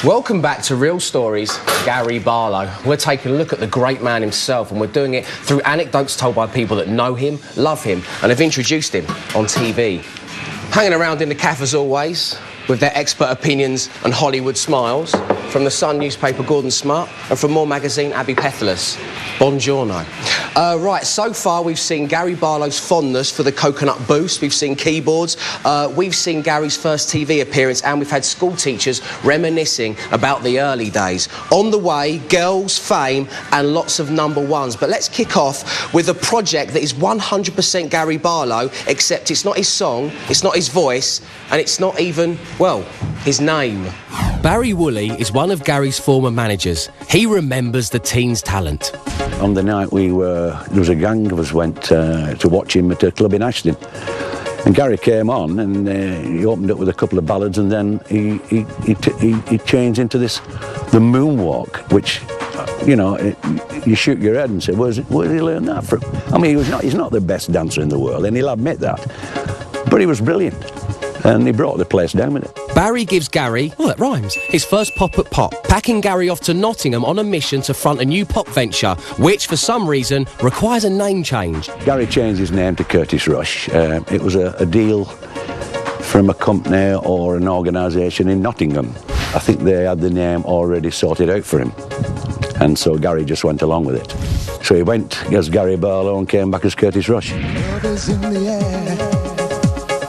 Welcome back to Real Stories, Gary Barlow. We're taking a look at the great man himself, and we're doing it through anecdotes told by people that know him, love him, and have introduced him on TV. Hanging around in the cafe as always, with their expert opinions and Hollywood smiles, from the Sun newspaper, Gordon Smart, and from More magazine, Abby Pethalis. Buongiorno. Right, so far we've seen Gary Barlow's fondness for the coconut boost, we've seen keyboards, we've seen Gary's first TV appearance, and we've had school teachers reminiscing about the early days. On the way, girls, fame, and lots of number ones. But let's kick off with a project that is 100% Gary Barlow, except it's not his song, it's not his voice, and it's not even, well, his name. Barry Woolley is one of Gary's former managers. He remembers the teen's talent. On the night there was a gang of us went to watch him at a club in Ashton. And Gary came on and he opened up with a couple of ballads, and then he changed into the moonwalk, which, you know, you shoot your head and say, where did he learn that from? I mean, he's not the best dancer in the world, and he'll admit that. But he was brilliant, and he brought the place down with it. Barry gives Gary, well, that rhymes, his first pop at pop, packing Gary off to Nottingham on a mission to front a new pop venture, which, for some reason, requires a name change. Gary changed his name to Curtis Rush. It was a deal from a company or an organisation in Nottingham. I think they had the name already sorted out for him, and so Gary just went along with it. So he went as Gary Barlow and came back as Curtis Rush. Love is in the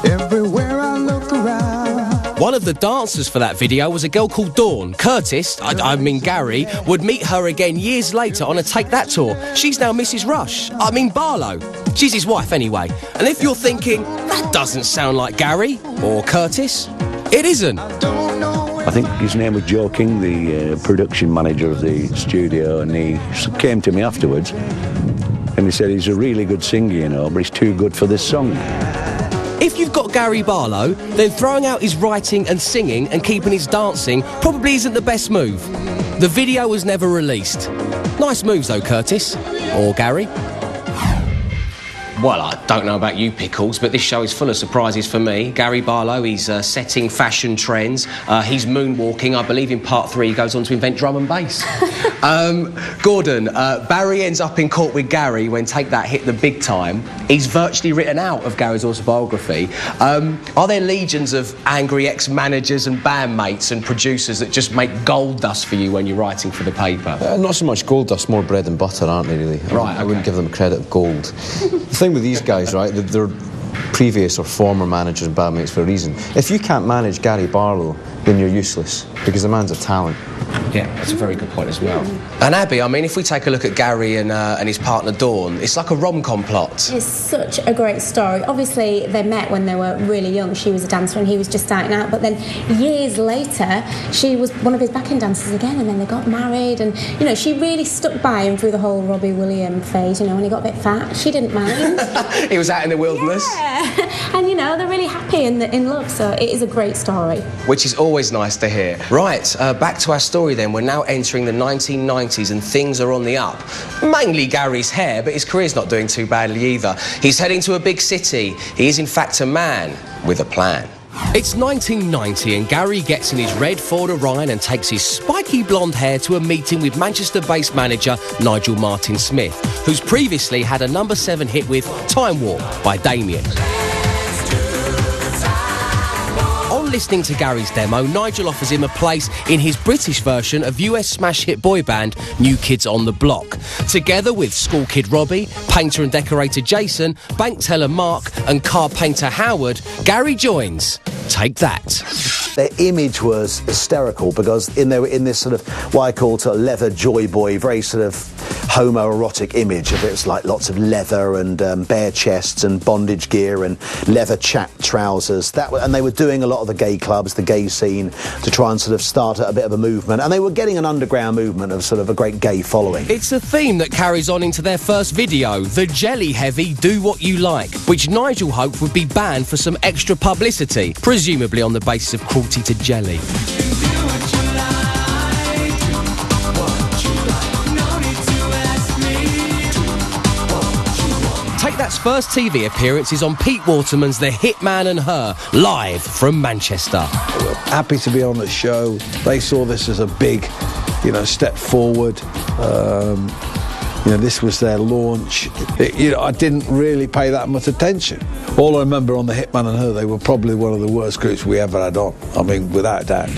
air, everywhere I look around. One of the dancers for that video was a girl called Dawn. Curtis, I mean Gary, would meet her again years later on a Take That tour. She's now Mrs. Rush. I mean Barlow. She's his wife anyway. And if you're thinking, that doesn't sound like Gary or Curtis, it isn't. I think his name was Joe King, the production manager of the studio, and he came to me afterwards and he said he's a really good singer, you know, but he's too good for this song. If you've got Gary Barlow, then throwing out his writing and singing and keeping his dancing probably isn't the best move. The video was never released. Nice moves though, Curtis. Or Gary. Well, I don't know about you, Pickles, but this show is full of surprises for me. Gary Barlow, he's setting fashion trends. He's moonwalking. I believe in part 3 he goes on to invent drum and bass. Gordon, Barry ends up in court with Gary when Take That hit the big time. He's virtually written out of Gary's autobiography. Are there legions of angry ex-managers and bandmates and producers that just make gold dust for you when you're writing for the paper? Not so much gold dust, more bread and butter, aren't they, really? Right, I wouldn't give them credit of gold. The thing with these guys, right, they're previous or former managers and bandmates for a reason. If you can't manage Gary Barlow, then you're useless, because the man's a talent. Yeah, that's a very good point as well. And Abby, I mean, if we take a look at Gary and his partner Dawn, it's like a rom-com plot. It's such a great story. Obviously, they met when they were really young. She was a dancer and he was just starting out. But then years later, she was one of his backing dancers again, and then they got married. And, you know, she really stuck by him through the whole Robbie Williams phase, you know, when he got a bit fat. She didn't mind. He was out in the wilderness. Yeah. And, you know, they're really happy and in love, so it is a great story. Which is always nice to hear. Right, back to our story then. We're now entering the 1990s and things are on the up. Mainly Gary's hair, but his career's not doing too badly either. He's heading to a big city. He is in fact a man with a plan. It's 1990 and Gary gets in his red Ford Orion and takes his spiky blonde hair to a meeting with Manchester-based manager Nigel Martin-Smith, who's previously had a number 7 hit with Time Warp by Damien. On listening to Gary's demo, Nigel offers him a place in his British version of US smash hit boy band New Kids on the Block. Together with school kid Robbie, painter and decorator Jason, bank teller Mark and car painter Howard, Gary joins Take That. Their image was hysterical because they were in this sort of what I call sort of leather joy boy, very sort of homoerotic image of it. It's like lots of leather and bare chests and bondage gear and leather chapped trousers. And they were doing a lot of the gay clubs, the gay scene, to try and sort of start a bit of a movement. And they were getting an underground movement of sort of a great gay following. It's a theme that carries on into their first video, the jelly-heavy Do What You Like, which Nigel hoped would be banned for some extra publicity, presumably on the basis of cruelty to jelly. That's first TV appearance is on Pete Waterman's The Hitman and Her, live from Manchester. Happy to be on the show. They saw this as a big, step forward. This was their launch. I didn't really pay that much attention. All I remember on The Hitman and Her, they were probably one of the worst groups we ever had on. I mean, without a doubt.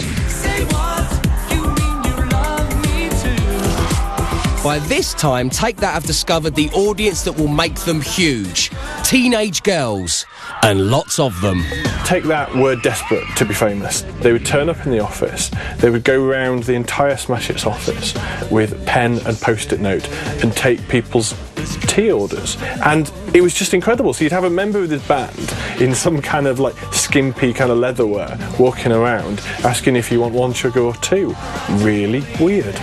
By this time, Take That have discovered the audience that will make them huge. Teenage girls, and lots of them. Take That were desperate to be famous. They would turn up in the office, they would go around the entire Smash Hits office with pen and post-it note and take people's tea orders, and it was just incredible. So you'd have a member of this band in some kind of like skimpy kind of leatherwear walking around asking if you want one sugar or two. Really weird.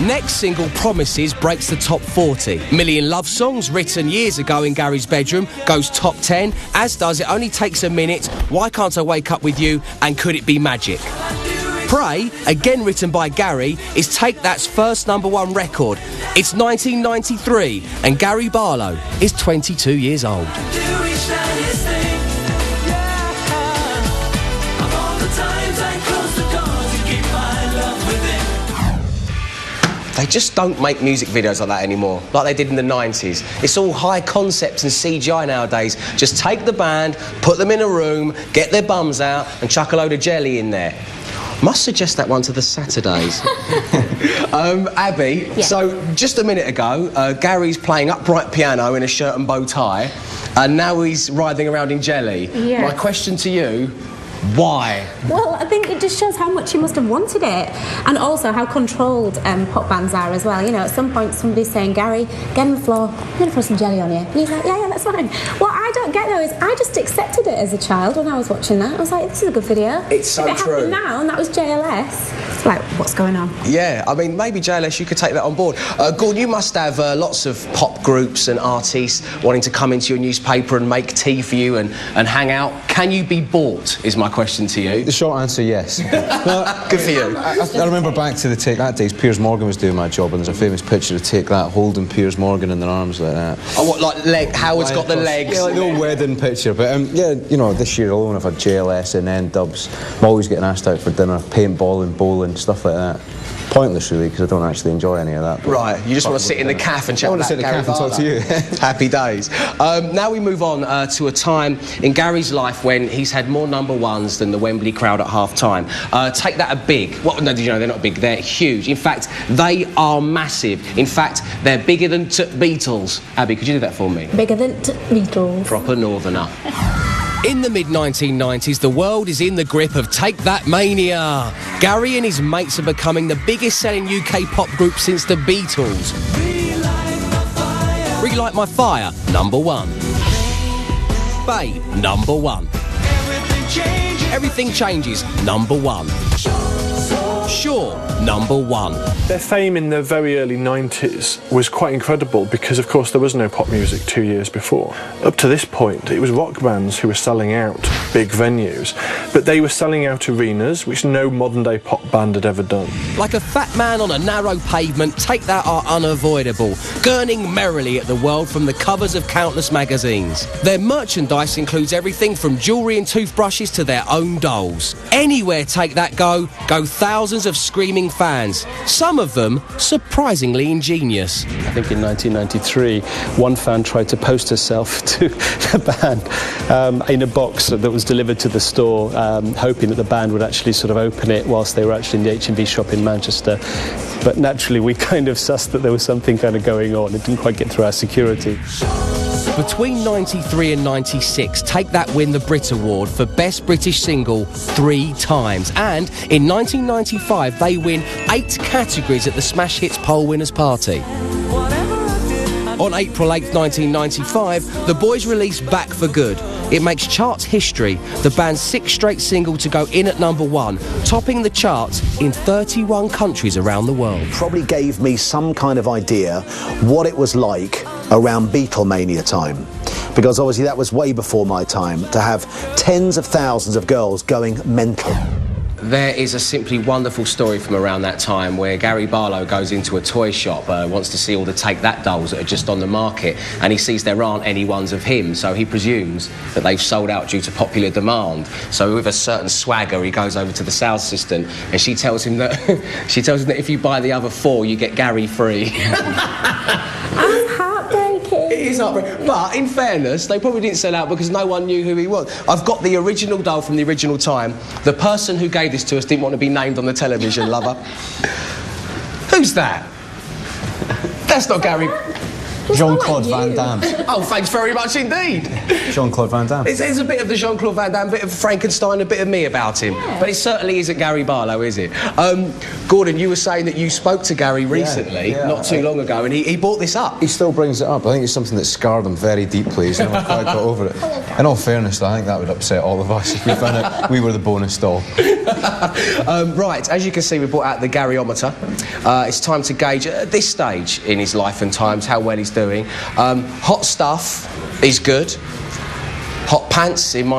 Next single, Promises, breaks the top 40. Million Love Songs, written years ago in Gary's bedroom, goes top 10, as does It Only Takes a Minute, Why Can't I Wake Up With You, and Could It Be Magic. Pray, again written by Gary, is Take That's first #1 record. It's 1993, and Gary Barlow is 22 years old. They just don't make music videos like that anymore, like they did in the 90s. It's all high concepts and CGI nowadays. Just take the band, put them in a room, get their bums out, and chuck a load of jelly in there. Must suggest that one to the Saturdays. Abby, so just a minute ago, Gary's playing upright piano in a shirt and bow tie, and now he's writhing around in jelly. Yes. My question to you, why? Well, I think it just shows how much he must have wanted it, and also how controlled pop bands are as well. At some point somebody's saying, Gary, get on the floor, I'm going to throw some jelly on you. And he's like, yeah, that's fine. What I don't get though is I just accepted it as a child when I was watching that. I was like, this is a good video. It's so true. If it happened now and that was JLS, it's like, what's going on? Yeah, I mean, maybe JLS, you could take that on board. Gordon, you must have lots of pop groups and artists wanting to come into your newspaper and make tea for you and hang out. Can you be bought, is my question to you. The short answer, yes. Good for you. I remember back to the Take That days, Piers Morgan was doing my job, and there's a famous picture of Take That holding Piers Morgan in their arms like that. Oh, what, like leg? Howard's got the legs? Yeah, like the old wedding picture. But this year alone I've had JLS and N-Dubs. I'm always getting asked out for dinner, paintballing, bowling, stuff like that. Pointless really, because I don't actually enjoy any of that. Right, you just want to sit in the cafe and chat about Gary Barlow. I want to sit in the cafe and talk to you. Happy days. Now we move on to a time in Gary's life when he's had more #1s than the Wembley crowd at half-time. Take That are big. Well, no, they're not big, they're huge. In fact, they are massive. In fact, they're bigger than Beatles. Abby, could you do that for me? Bigger than Beatles. Proper northerner. In the mid-1990s, the world is in the grip of Take That mania. Gary and his mates are becoming the biggest selling UK pop group since the Beatles. Relight My Fire, #1. Babe, #1. Everything Changes, #1. Sure, #1. Their fame in the very early 90s was quite incredible because, of course, there was no pop music 2 years before. Up to this point, it was rock bands who were selling out big venues, but they were selling out arenas, which no modern-day pop band had ever done. Like a fat man on a narrow pavement, Take That are unavoidable, gurning merrily at the world from the covers of countless magazines. Their merchandise includes everything from jewellery and toothbrushes to their own dolls. Anywhere Take That go thousands of screaming fans, some of them surprisingly ingenious. I think in 1993, one fan tried to post herself to the band in a box that was delivered to the store, hoping that the band would actually sort of open it whilst they were actually in the H&B shop in Manchester. But naturally, we kind of sussed that there was something kind of going on. It didn't quite get through our security. Between 93 and 96, Take That win the Brit Award for Best British Single 3 times. And in 1995, they win 8 categories at the Smash Hits Poll Winners' Party. On April 8th, 1995, the boys released Back for Good. It makes charts history, the band's 6th straight single to go in at #1, topping the charts in 31 countries around the world. Probably gave me some kind of idea what it was like around Beatlemania time. Because obviously that was way before my time, to have tens of thousands of girls going mental. There is a simply wonderful story from around that time where Gary Barlow goes into a toy shop, wants to see all the Take That dolls that are just on the market, and he sees there aren't any ones of him, so he presumes that they've sold out due to popular demand. So with a certain swagger, he goes over to the sales assistant, and she tells him that if you buy the other 4, you get Gary free. It is heartbreaking. But in fairness, they probably didn't sell out because no one knew who he was. I've got the original doll from the original time. The person who gave this to us didn't want to be named on the television, lover. Who's that? That's not Gary. Jean-Claude Van Damme. Oh, thanks very much indeed. Jean-Claude Van Damme. There's a bit of the Jean-Claude Van Damme, a bit of Frankenstein, a bit of me about him. Yeah. But it certainly isn't Gary Barlow, is it? Gordon, you were saying that you spoke to Gary recently, not too long ago, and he brought this up. He still brings it up. I think it's something that scarred him very deeply. He's never quite got over it. In all fairness, though, I think that would upset all of us if we found out we were the bonus doll. Right, as you can see, we brought out the Garyometer. It's time to gauge, at this stage in his life and times, how well he's doing. Hot stuff is good. Hot pants, in my